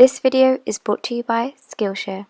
This video is brought to you by Skillshare.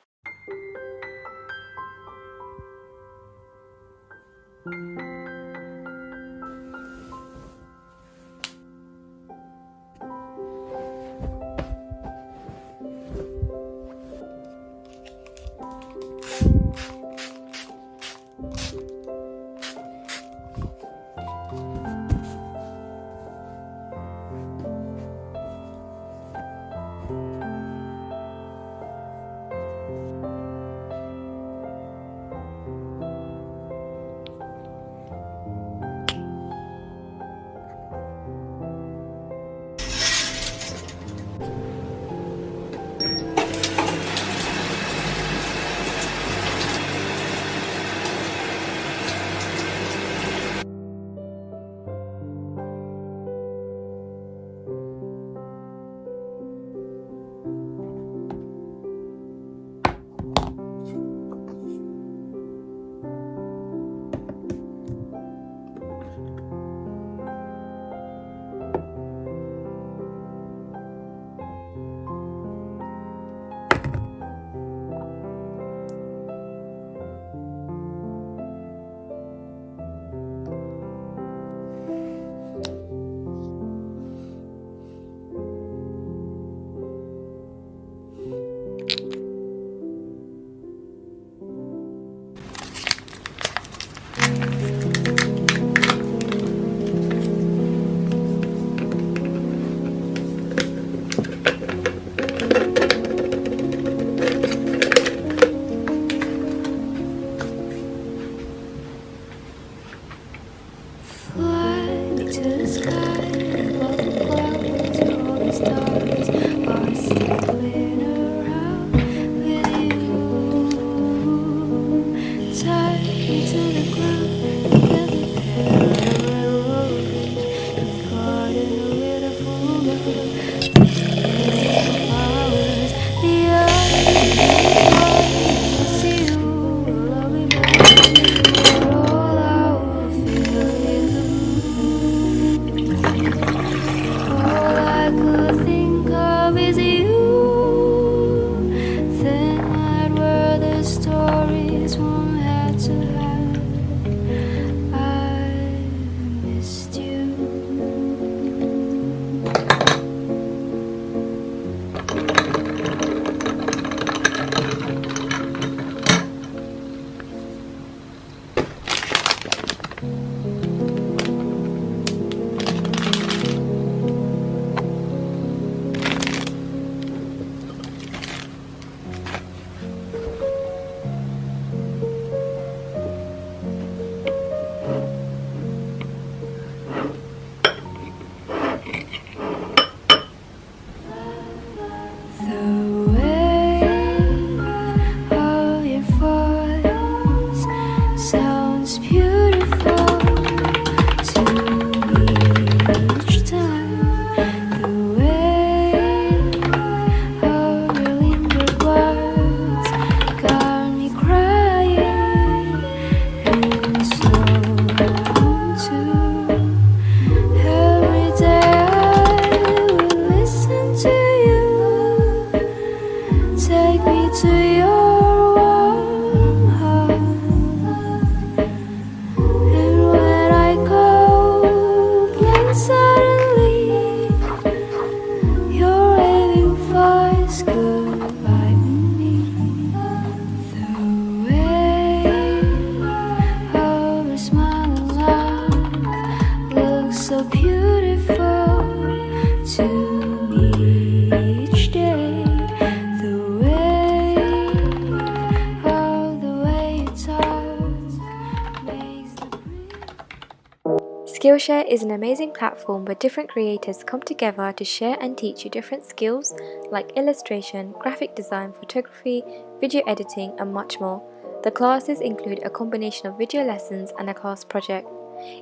Skillshare is an amazing platform where different creators come together to share and teach you different skills like illustration, graphic design, photography, video editing and much more. The classes include a combination of video lessons and a class project.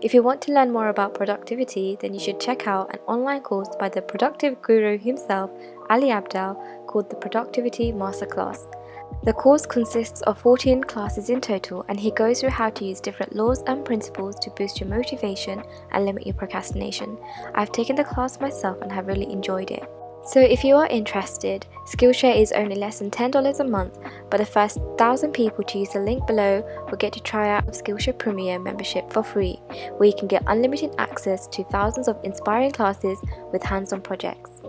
If you want to learn more about productivity, then you should check out an online course by the productive guru himself, Ali Abdal, called the Productivity Masterclass. The course consists of 14 classes in total, and he goes through how to use different laws and principles to boost your motivation and limit your procrastination. I've taken the class myself and have really enjoyed it. So if you are interested, Skillshare is only less than $10 a month, but the first 1,000 people to use the link below will get to try out Skillshare Premier membership for free, where you can get unlimited access to thousands of inspiring classes with hands-on projects.